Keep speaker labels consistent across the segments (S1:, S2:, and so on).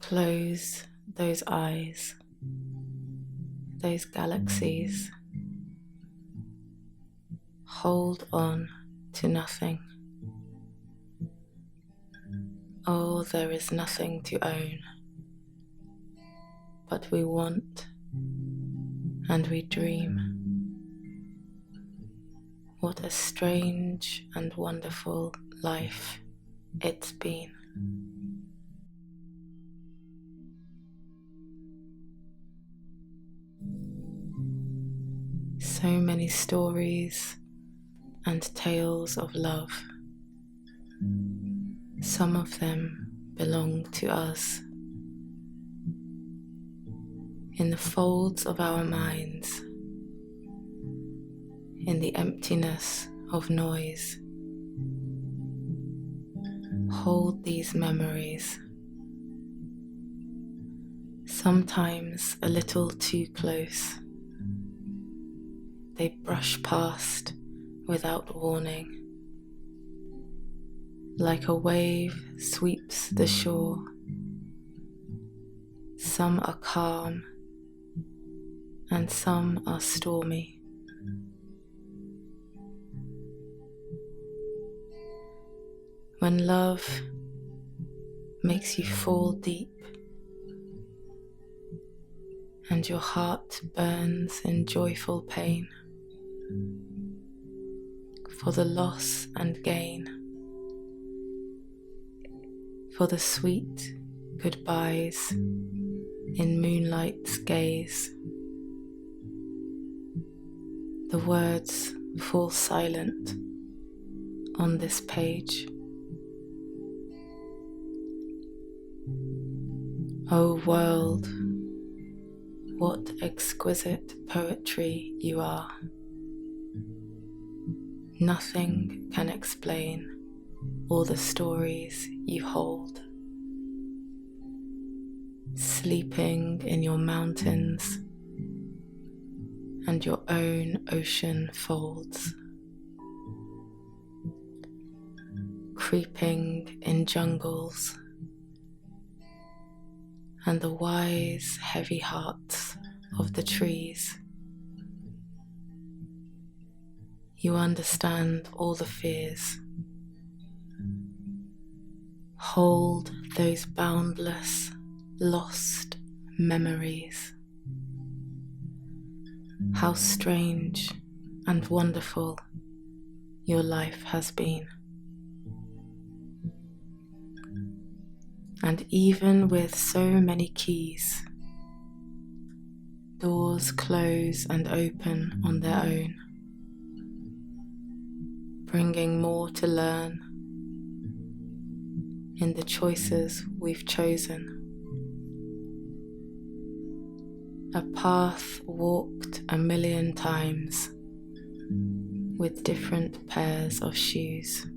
S1: Close those eyes, those galaxies. Hold on to nothing. Oh, there is nothing to own, but we want and we dream. What a strange and wonderful life it's been. So many stories and tales of love. Some of them belong to us. In the folds of our minds, in the emptiness of noise, hold these memories, sometimes a little too close. They brush past without warning, like a wave sweeps the shore. Some are calm and some are stormy. When love makes you fall deep and your heart burns in joyful pain for the loss and gain, for the sweet goodbyes in moonlight's gaze, the words fall silent on this page. O world, what exquisite poetry you are. Nothing can explain all the stories you hold, sleeping in your mountains and your own ocean folds, creeping in jungles and the wise, heavy hearts of the trees. You understand all the fears. Hold those boundless, lost memories. How strange and wonderful your life has been. And even with so many keys, doors close and open on their own, bringing more to learn in the choices we've chosen. A path walked 1,000,000 times with different pairs of shoes.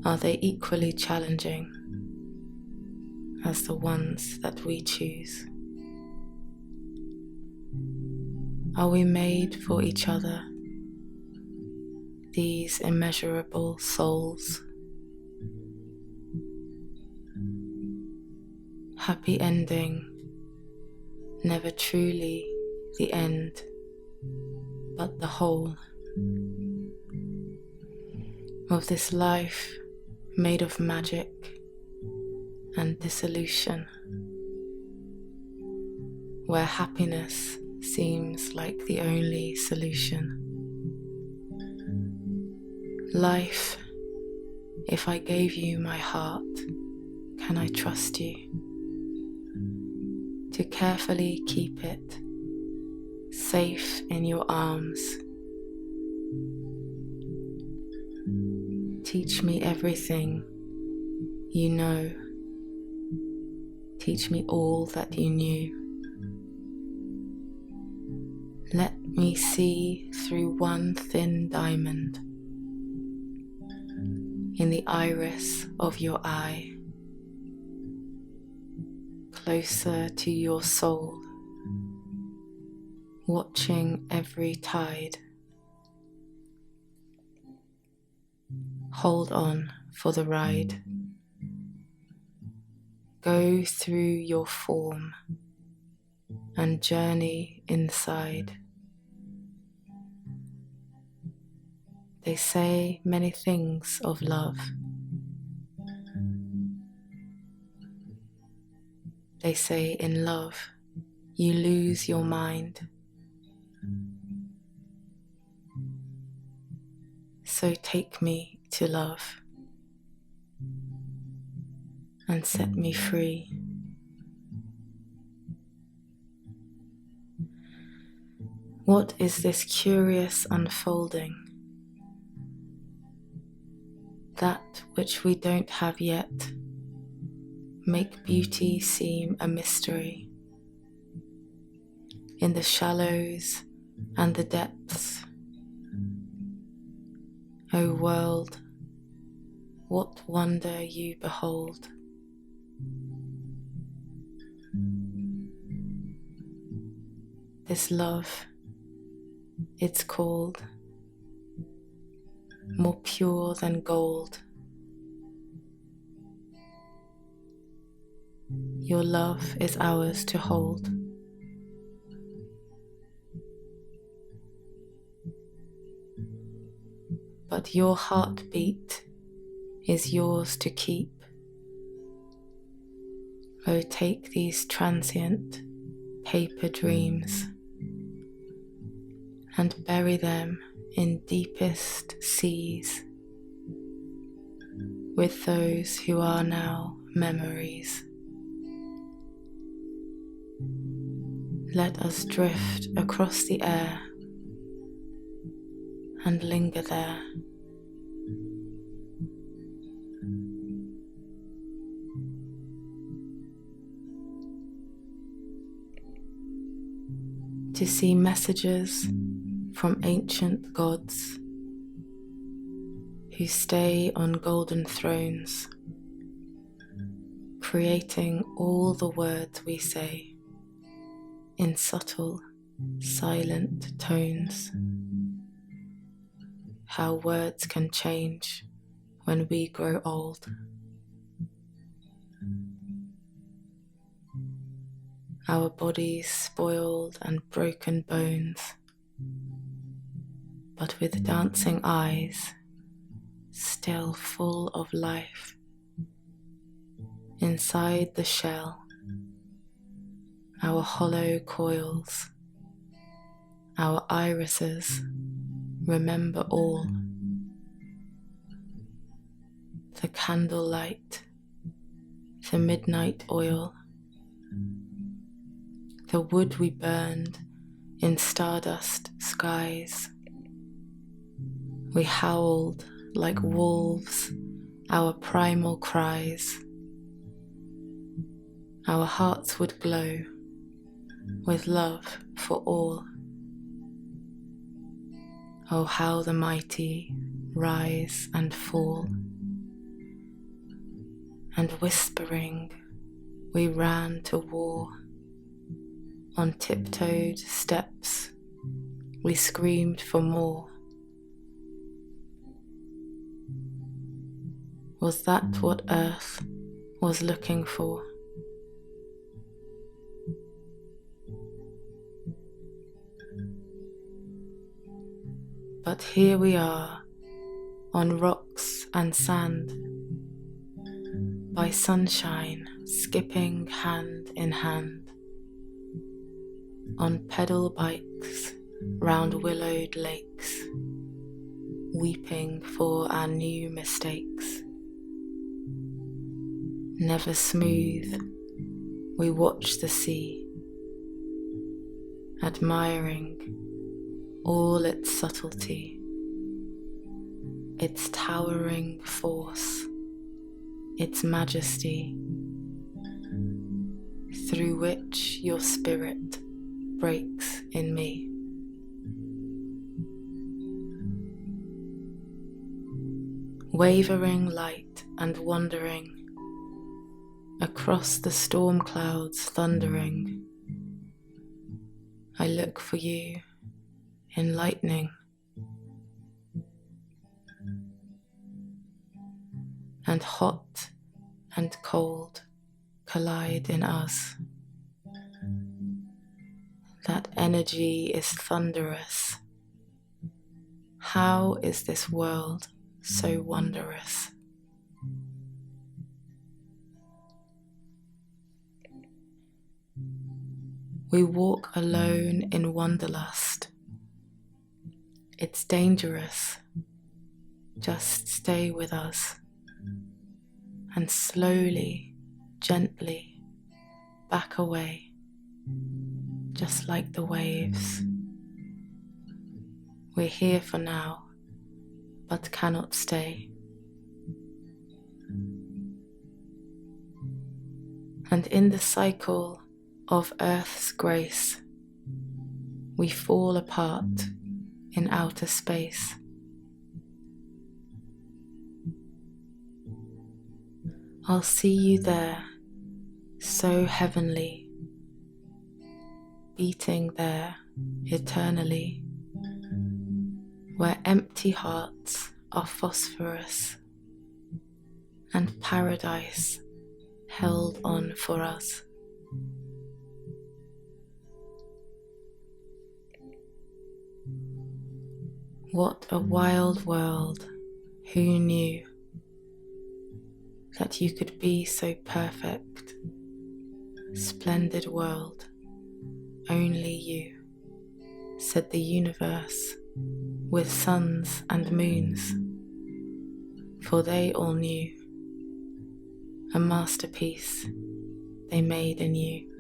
S1: Are they equally challenging as the ones that we choose? Are we made for each other, these immeasurable souls? Happy ending, never truly the end, but the whole of this life made of magic and dissolution, where happiness seems like the only solution. Life, if I gave you my heart, can I trust you to carefully keep it safe in your arms? Teach me everything you know. Teach me all that you knew. Let me see through one thin diamond in the iris of your eye, closer to your soul, watching every tide. Hold on for the ride. Go through your form and journey inside. They say many things of love. They say in love you lose your mind. So take me to love and set me free. What is this curious unfolding? That which we don't have yet. Make beauty seem a mystery. In the shallows and the depths. O world, what wonder you behold. This love, it's called, more pure than gold. Your love is ours to hold. But your heartbeat is yours to keep. Oh, take these transient paper dreams and bury them in deepest seas with those who are now memories. Let us drift across the air and linger there. To see messages from ancient gods who stay on golden thrones, creating all the words we say in subtle, silent tones. How words can change when we grow old. Our bodies spoiled and broken bones, but with dancing eyes, still full of life. Inside the shell, our hollow coils, our irises remember all. The candlelight, the midnight oil, the wood we burned in stardust skies. We howled like wolves our primal cries. Our hearts would glow with love for all. Oh, how the mighty rise and fall. And whispering, we ran to war. On tiptoed steps, we screamed for more. Was that what Earth was looking for? But here we are, on rocks and sand, by sunshine skipping hand in hand, on pedal bikes round willowed lakes, weeping for our new mistakes. Never smooth, we watch the sea, admiring all its subtlety, its towering force, its majesty, through which your spirit breaks in me. Wavering light and wandering across the storm clouds thundering, I look for you in lightning. And hot and cold collide in us. That energy is thunderous. How is this world so wondrous? We walk alone in wanderlust. It's dangerous. Just stay with us and slowly, gently back away, just like the waves. We're here for now, but cannot stay. And in the cycle of Earth's grace, we fall apart in outer space. I'll see you there, so heavenly, beating there eternally, where empty hearts are phosphorus and paradise held on for us. What a wild world, who knew that you could be so perfect, splendid world, only you, said the universe with suns and moons, for they all knew a masterpiece they made in you.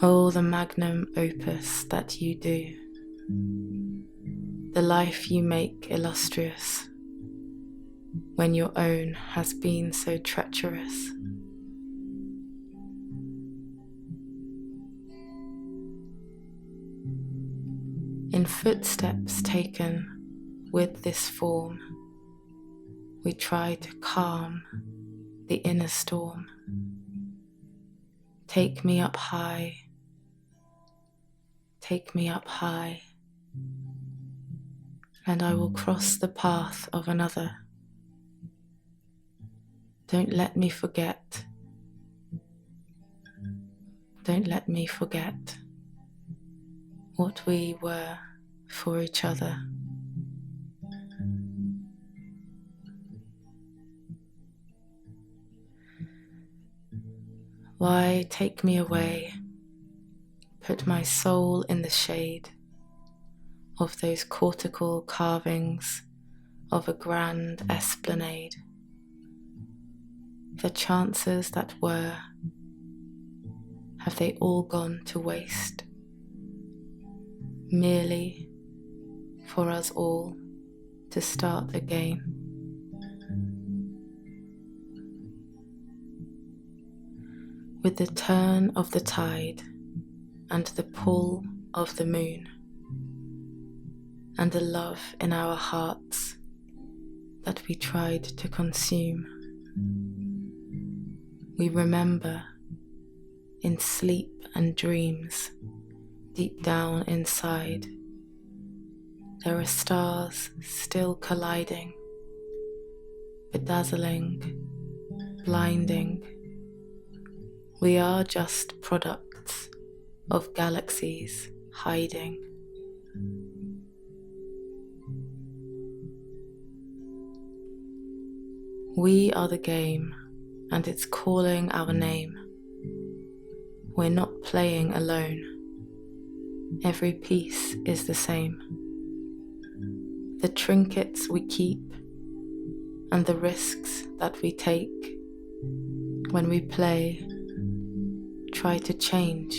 S1: Oh, the magnum opus that you do, the life you make illustrious, when your own has been so treacherous. In footsteps taken with this form, we try to calm the inner storm. Take me up high, take me up high, and I will cross the path of another. Don't let me forget, don't let me forget what we were for each other. Why take me away, put my soul in the shade of those cortical carvings of a grand esplanade? The chances that were, have they all gone to waste? Merely for us all to start again. With the turn of the tide and the pull of the moon, and the love in our hearts that we tried to consume, we remember in sleep and dreams, deep down inside, there are stars still colliding, bedazzling, blinding. We are just products of galaxies hiding. We are the game, and it's calling our name. We're not playing alone. Every piece is the same. The trinkets we keep and the risks that we take when we play try to change,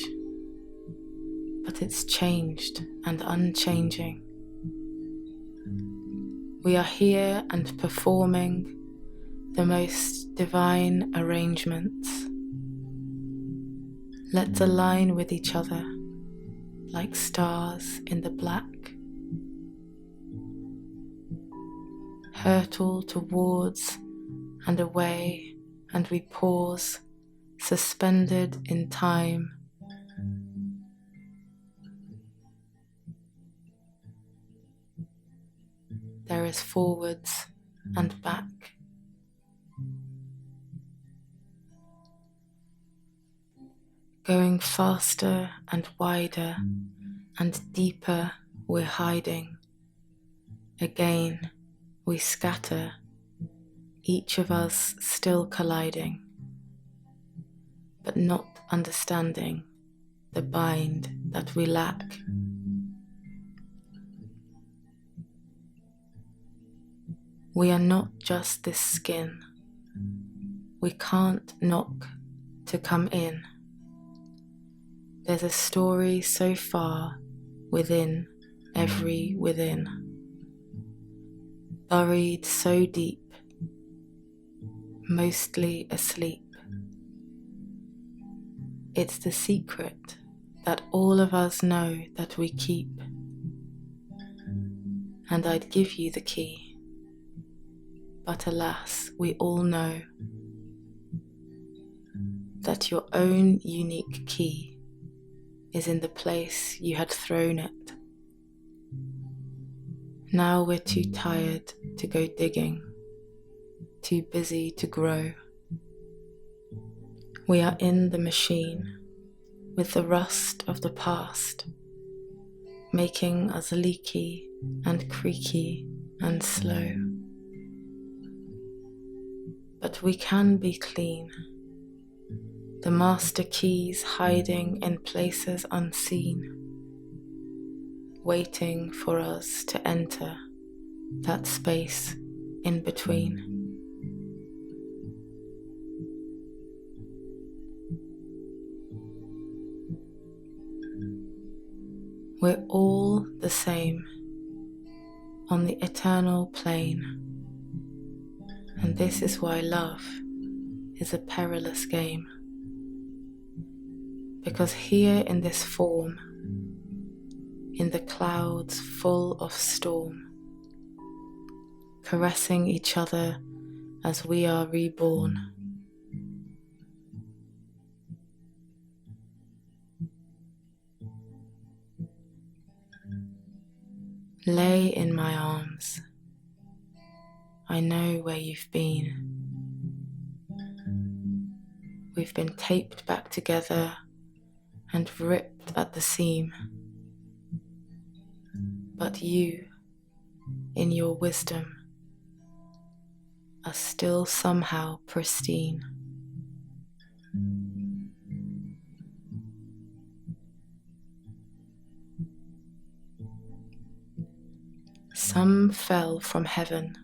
S1: but it's changed and unchanging. We are here and performing the most divine arrangements. Let's align with each other like stars in the black. Hurtle towards and away, and we pause, suspended in time. There is forwards and back. Going faster and wider and deeper we're hiding. Again we scatter, each of us still colliding, but not understanding the bind that we lack. We are not just this skin. We can't knock to come in. There's a story so far within every within, buried so deep, mostly asleep. It's the secret that all of us know that we keep, and I'd give you the key, but alas, we all know that your own unique key is in the place you had thrown it. Now we're too tired to go digging, too busy to grow. We are in the machine with the rust of the past, making us leaky and creaky and slow. But we can be clean, the master keys hiding in places unseen, waiting for us to enter that space in between. We're all the same on the eternal plane, and this is why love is a perilous game. Because here in this form, in the clouds full of storm, caressing each other as we are reborn, lay in my arms. I know where you've been. We've been taped back together and ripped at the seam. But you, in your wisdom, are still somehow pristine. Some fell from heaven,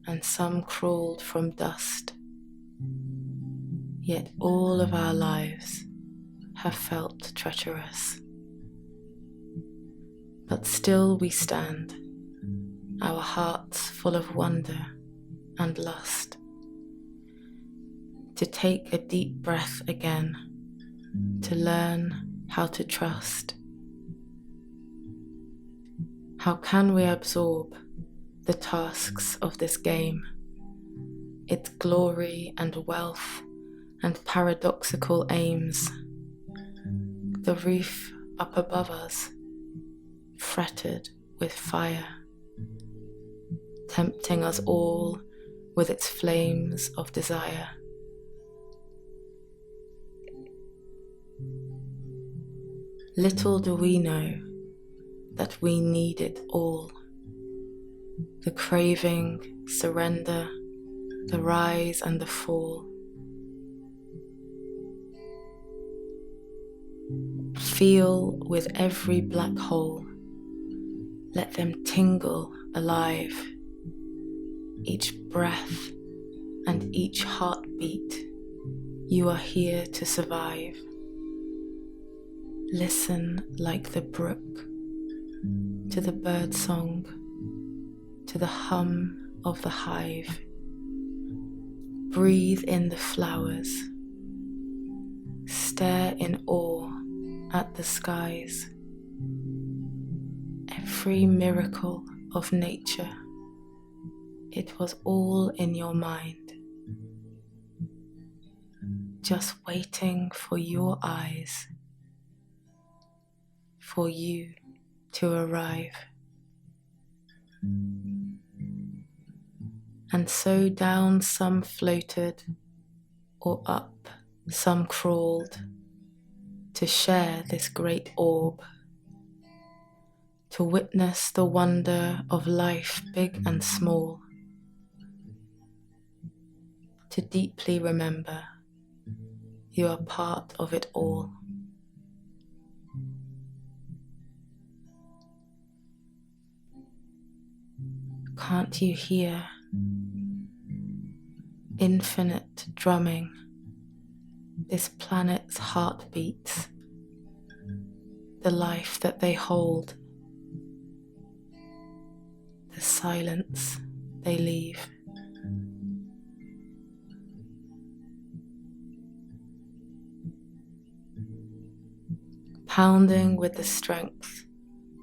S1: and some crawled from dust, yet all of our lives have felt treacherous. But still we stand, our hearts full of wonder and lust, to take a deep breath again, to learn how to trust. How can we absorb the tasks of this game, its glory and wealth and paradoxical aims? The roof up above us, fretted with fire, tempting us all with its flames of desire. Little do we know that we need it all. The craving, surrender, the rise and the fall. Feel with every black hole, let them tingle alive. Each breath and each heartbeat, you are here to survive. Listen like the brook, to the bird song, to the hum of the hive. Breathe in the flowers. Stare in awe at the skies. Every miracle of nature, it was all in your mind, just waiting for your eyes, for you to arrive. And so down some floated, or up some crawled, to share this great orb, to witness the wonder of life big and small, to deeply remember you are part of it all. Can't you hear infinite drumming, this planet's heartbeats, the life that they hold, the silence they leave? Pounding with the strength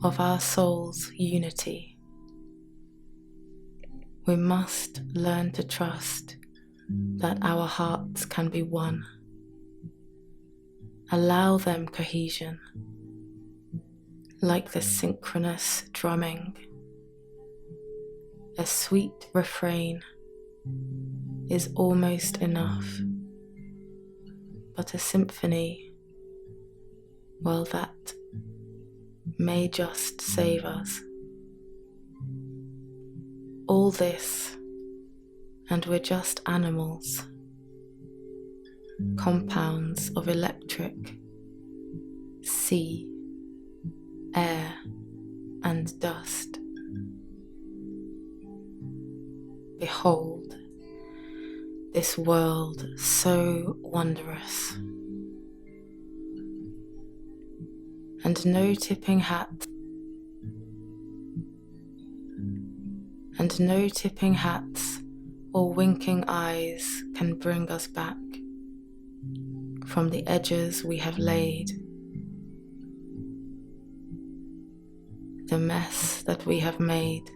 S1: of our soul's unity, we must learn to trust that our hearts can be one. Allow them cohesion, like the synchronous drumming. A sweet refrain is almost enough, but a symphony, well, that may just save us. All this, and we're just animals, compounds of electric, sea, air, and dust. Behold, this world so wondrous. And no tipping hats or winking eyes can bring us back from the edges we have laid, the mess that we have made,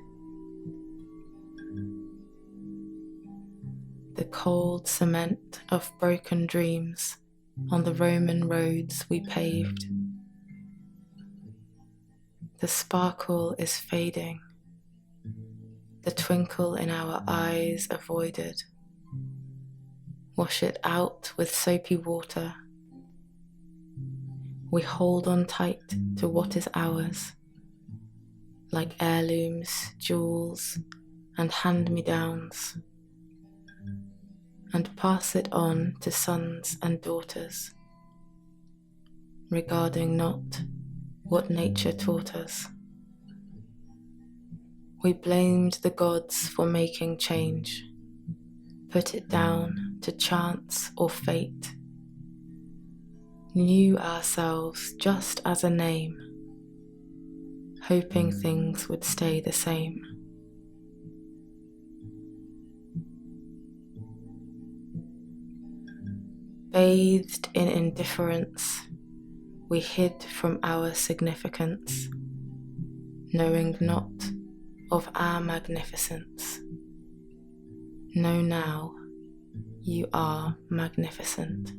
S1: the cold cement of broken dreams on the Roman roads we paved. The sparkle is fading, the twinkle in our eyes avoided. Wash it out with soapy water. We hold on tight to what is ours, like heirlooms, jewels, and hand-me-downs, and pass it on to sons and daughters, regarding not what nature taught us. We blamed the gods for making change, put it down to chance or fate, knew ourselves just as a name, hoping things would stay the same. Bathed in indifference, we hid from our significance, knowing not of our magnificence. Know now, you are magnificent.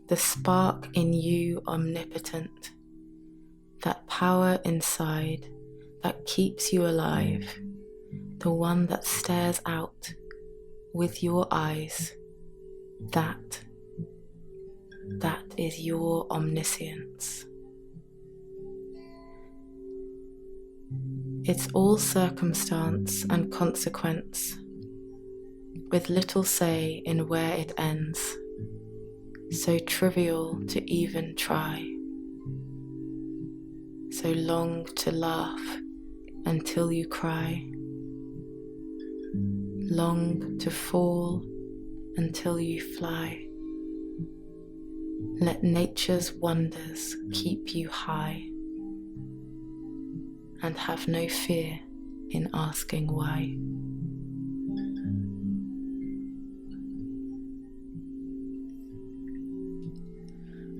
S1: The spark in you omnipotent, that power inside that keeps you alive, the one that stares out with your eyes, that is your omniscience. It's all circumstance and consequence, with little say in where it ends, so trivial to even try, so long to laugh until you cry, long to fall until you fly. Let nature's wonders keep you high, and have no fear in asking why.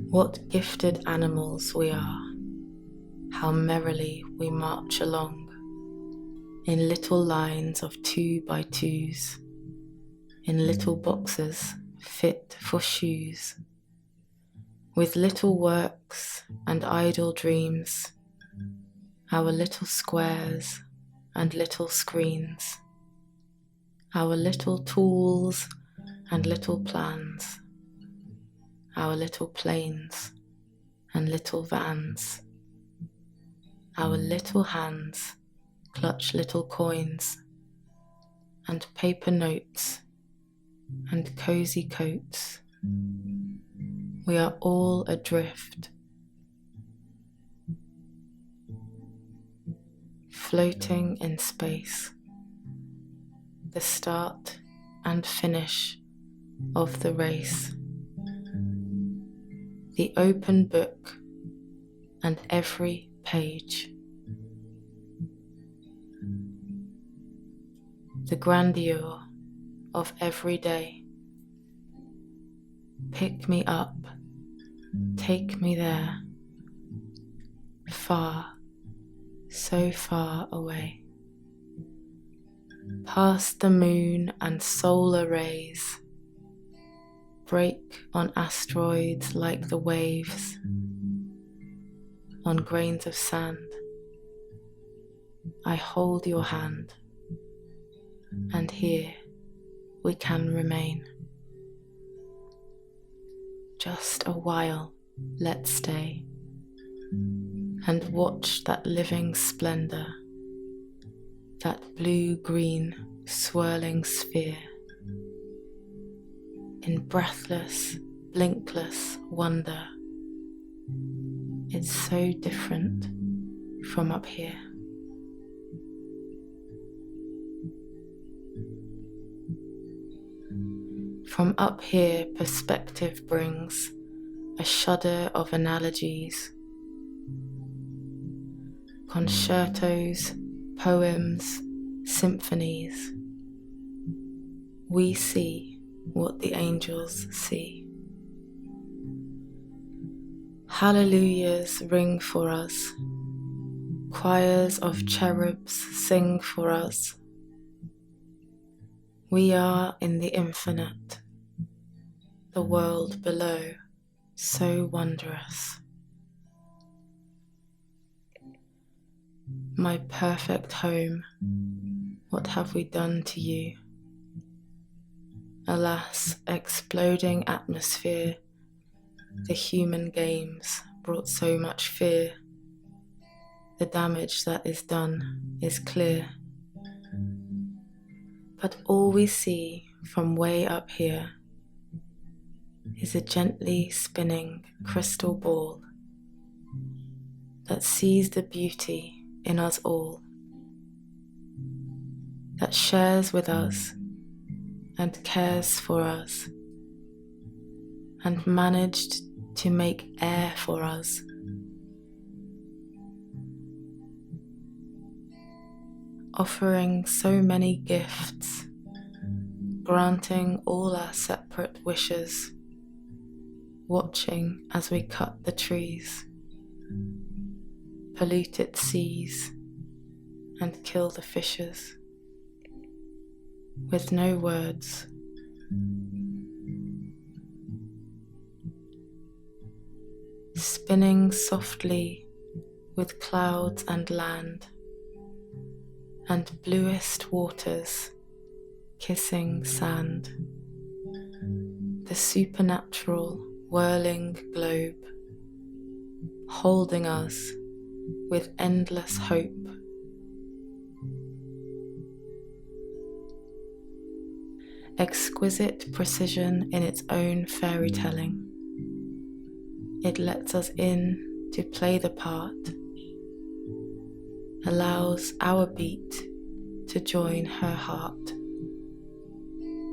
S1: What gifted animals we are, how merrily we march along, in little lines of 2 by 2s, in little boxes fit for shoes, with little works and idle dreams, our little squares and little screens. our little tools and little plans, our little planes and little vans, our little hands clutch little coins and paper notes and cozy coats. We are all adrift, floating in space, the start and finish of the race, the open book and every page, the grandeur of every day. Pick me up, take me there, far, so far away, past the moon and solar rays, break on asteroids like the waves, on grains of sand. I hold your hand, and here we can remain. Just a while, let's stay, and watch that living splendor, that blue-green swirling sphere, in breathless, blinkless wonder. It's so different from up here. From up here, perspective brings a shudder of analogies, concertos, poems, symphonies. We see what the angels see. Hallelujahs ring for us, choirs of cherubs sing for us. We are in the infinite, the world below, so wondrous. My perfect home, what have we done to you? Alas, exploding atmosphere, the human games brought so much fear. The damage that is done is clear. But all we see from way up here is a gently spinning crystal ball that sees the beauty in us all, that shares with us and cares for us, and managed to make air for us. Offering so many gifts, granting all our separate wishes, watching as we cut the trees, pollute its seas, and kill the fishes, with no words. Spinning softly with clouds and land, and bluest waters kissing sand, the supernatural whirling globe, holding us with endless hope. Exquisite precision in its own fairy telling, it lets us in to play the part, allows our beat to join her heart,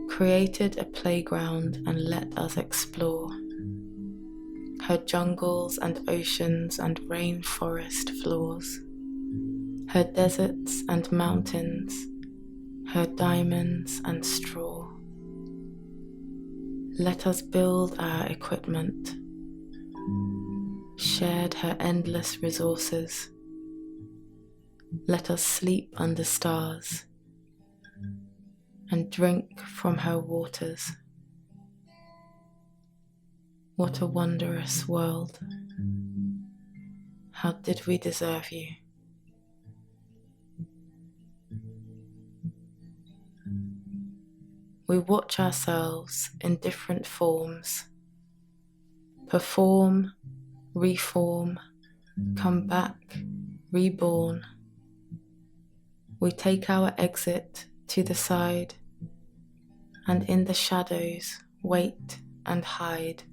S1: created a playground and let us explore her jungles and oceans and rainforest floors, her deserts and mountains, her diamonds and straw. Let us build our equipment, shared her endless resources. Let us sleep under stars and drink from her waters. What a wondrous world. How did we deserve you? we watch ourselves in different forms, perform, reform, come back, reborn. We take our exit to the side, and in the shadows wait and hide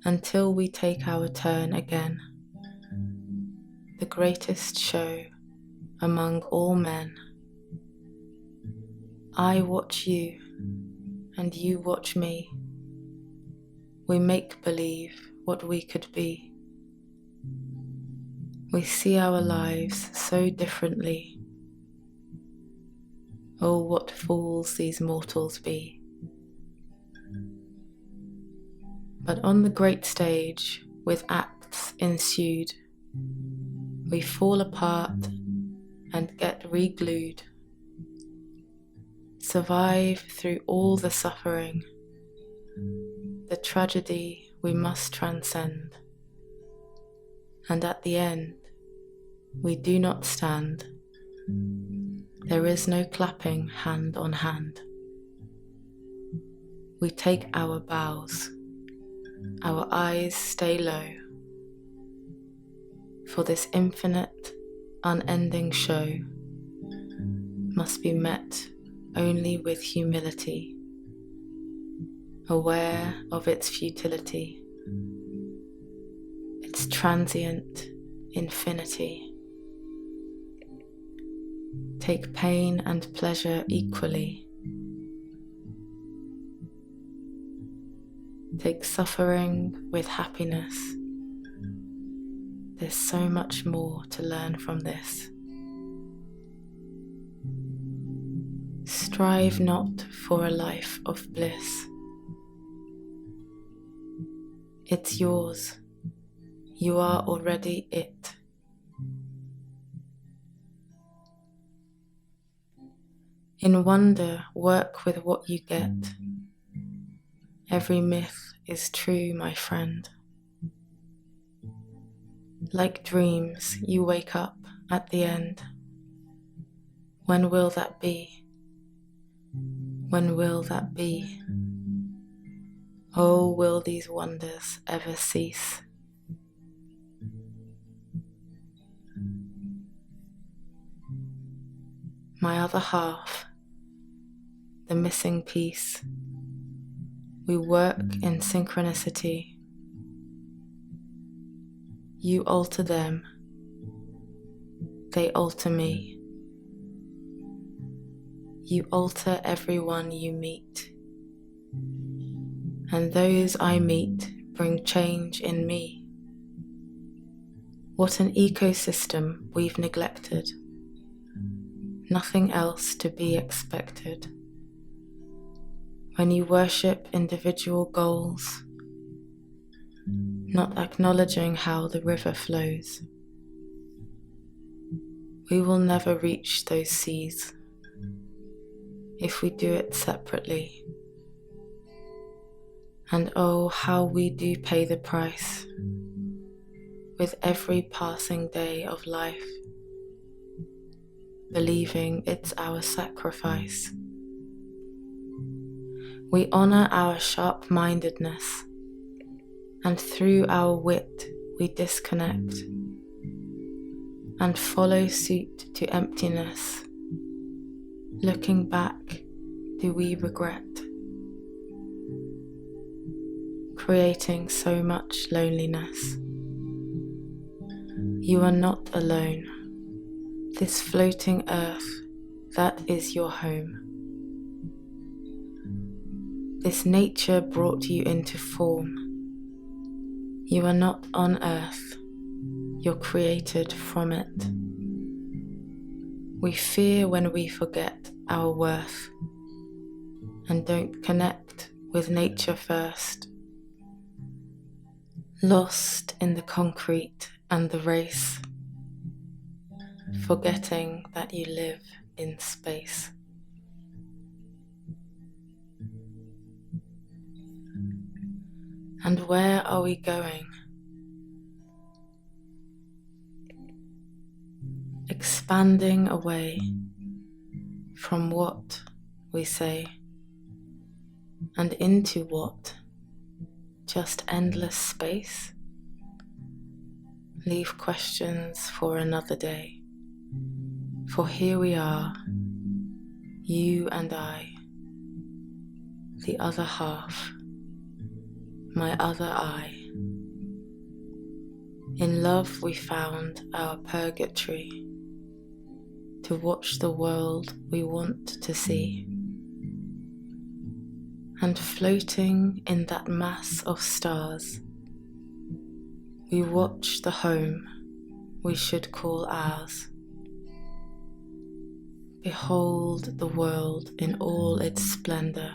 S1: until we take our turn again. The greatest show among all men. I watch you, and you watch me. We make believe what we could be. We see our lives so differently. Oh, what fools these mortals be. But on the great stage, with acts ensued, we fall apart and get re-glued. Survive through all the suffering, the tragedy we must transcend. And at the end, we do not stand. There is no clapping hand on hand. We take our bows, our eyes stay low, for this infinite, unending show must be met only with humility, aware of its futility, its transient infinity. Take pain and pleasure equally. Take suffering with happiness. There's so much more to learn from this. Strive not for a life of bliss. It's yours. You are already it. In wonder, work with what you get. Every myth is true, my friend. Like dreams, you wake up at the end. When will that be? When will that be? Oh, will these wonders ever cease? My other half, the missing piece. We work in synchronicity. You alter them, they alter me. You alter everyone you meet, and those I meet bring change in me. What an ecosystem we've neglected. Nothing else to be expected. When you worship individual goals, not acknowledging how the river flows, we will never reach those seas if we do it separately. And oh, how we do pay the price with every passing day of life, believing it's our sacrifice. We honor our sharp-mindedness, and through our wit we disconnect and follow suit to emptiness. Looking back, do we regret creating so much loneliness? You are not alone. This floating earth, that is your home. This nature brought you into form. You are not on earth, you're created from it. We fear when we forget our worth and don't connect with nature first. Lost in the concrete and the race, forgetting that you live in space. And where are we going? Expanding away from what we say. And into what? Just endless space? Leave questions for another day. For here we are, you and I, the other half, my other I. In love we found our purgatory, to watch the world we want to see. And floating in that mass of stars, we watch the home we should call ours. Behold the world in all its splendor,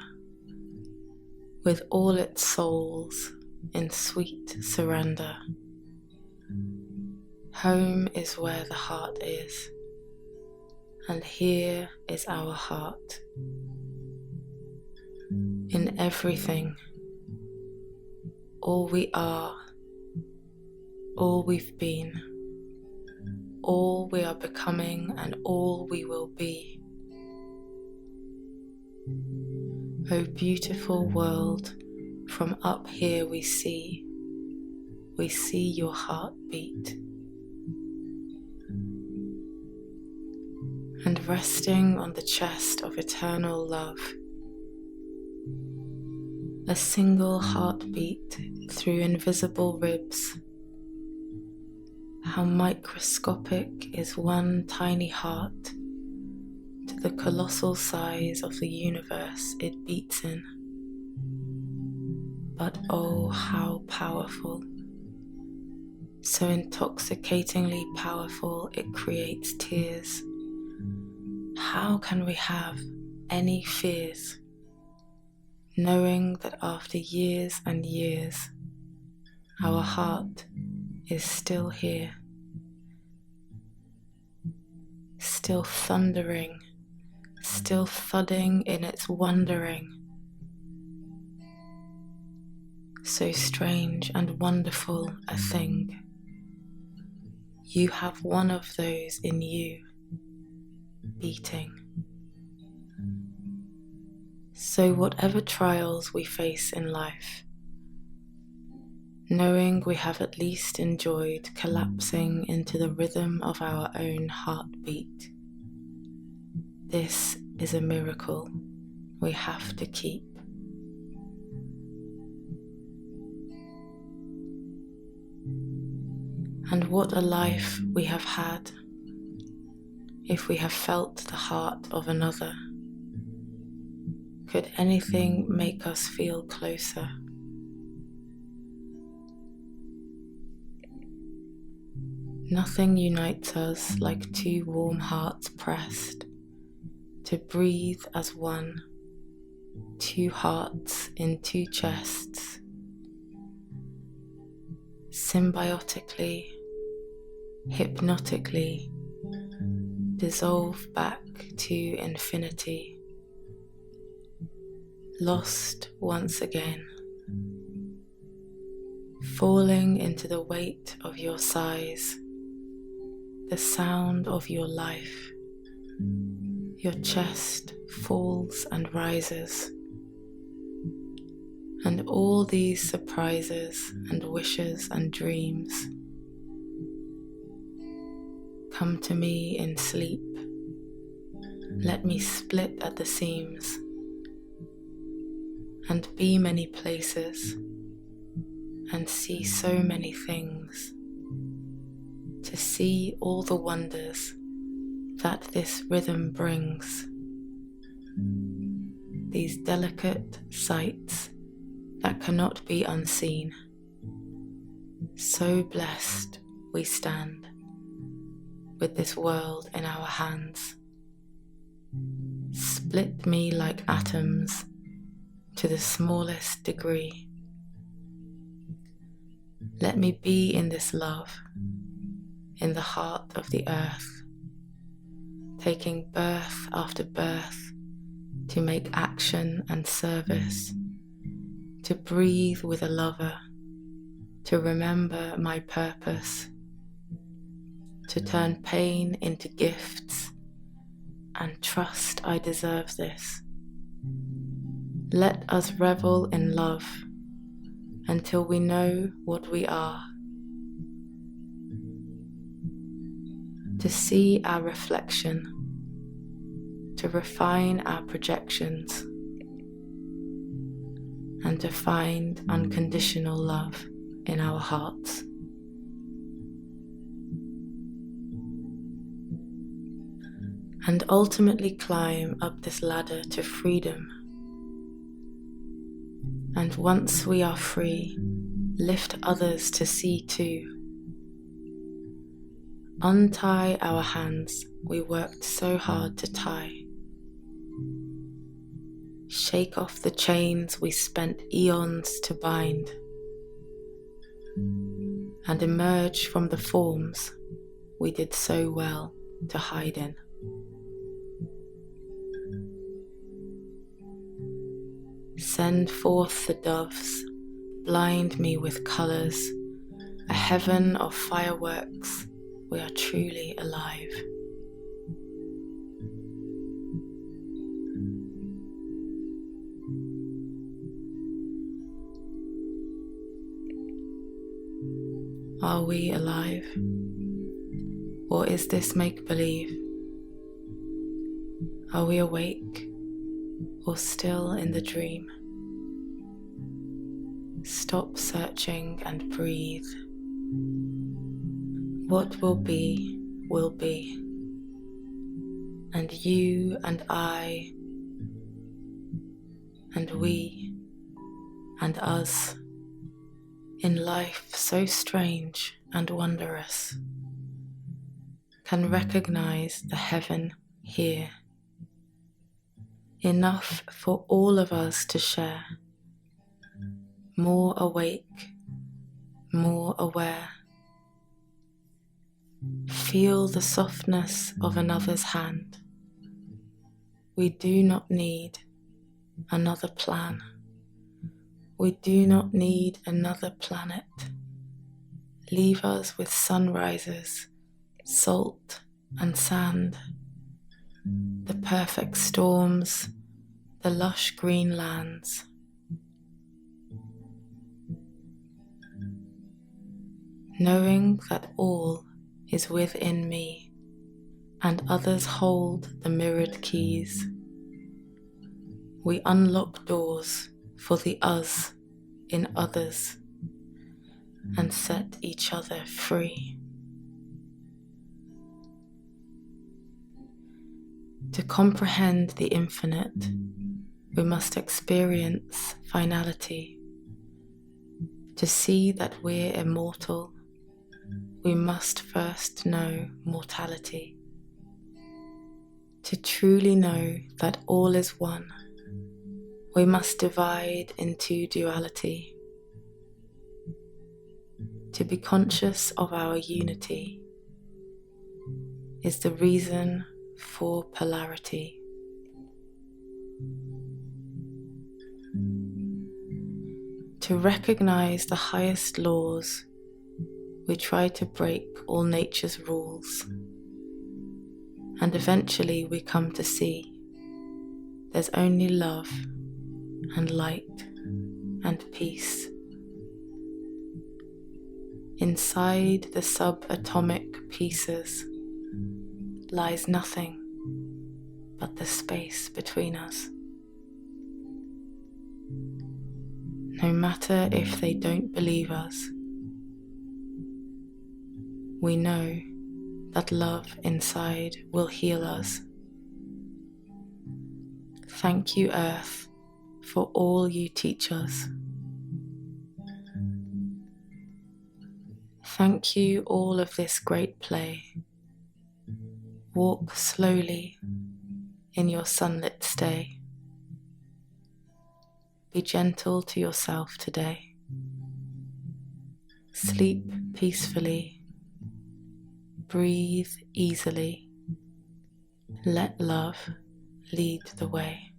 S1: with all its souls in sweet surrender. Home is where the heart is, and here is our heart. In everything, all we are, all we've been, all we are becoming, and all we will be. O beautiful world, from up here we see your heartbeat. And resting on the chest of eternal love, a single heartbeat through invisible ribs. How microscopic is one tiny heart to the colossal size of the universe it beats in. But oh, how powerful. So intoxicatingly powerful it creates tears. How can we have any fears, knowing that after years and years, our heart is still here, still thundering, still thudding in its wondering. So strange and wonderful a thing. You have one of those in you, beating. So whatever trials we face in life, knowing we have at least enjoyed collapsing into the rhythm of our own heartbeat, this is a miracle we have to keep. And what a life we have had if we have felt the heart of another. Could anything make us feel closer? Nothing unites us like two warm hearts pressed to breathe as one, two hearts in two chests, symbiotically, hypnotically, dissolve back to infinity, lost once again, falling into the weight of your sighs, the sound of your life. Your chest falls and rises, and all these surprises and wishes and dreams come to me in sleep. Let me split at the seams and be many places and see so many things, to see all the wonders that this rhythm brings, these delicate sights that cannot be unseen. So blessed we stand with this world in our hands. Split me like atoms to the smallest degree. Let me be in this love, in the heart of the earth, taking birth after birth to make action and service, to breathe with a lover, to remember my purpose, to turn pain into gifts and trust I deserve this, Let us revel in love until we know what we are. To see our reflection, to refine our projections, and to find unconditional love in our hearts. And ultimately climb up this ladder to freedom. And once we are free, lift others to see too. Untie our hands we worked so hard to tie. Shake off the chains we spent eons to bind. And emerge from the forms we did so well to hide in. Send forth the doves, blind me with colours, a heaven of fireworks, we are truly alive. Are we alive? Or is this make-believe? Are we awake or still in the dream? Stop searching and breathe. What will be, and you and I, and we, and us, in life so strange and wondrous, can recognize the heaven here, enough for all of us to share, more awake, more aware. Feel the softness of another's hand. We do not need another plan. We do not need another planet. Leave us with sunrises, salt and sand, the perfect storms, the lush green lands. Knowing that all is within me, and others hold the mirrored keys. We unlock doors for the us in others, and set each other free. To comprehend the infinite, we must experience finality. To see that we're immortal, we must first know mortality. To truly know that all is one, we must divide into duality. To be conscious of our unity is the reason for polarity. To recognize the highest laws, we try to break all nature's rules, and eventually we come to see there's only love and light and peace. Inside the subatomic pieces lies nothing but the space between us. No matter if they don't believe us, we know that love inside will heal us. Thank you, Earth, for all you teach us. Thank you, all of this great play. Walk slowly in your sunlit stay. Be gentle to yourself today. Sleep peacefully. Breathe easily. Let love lead the way.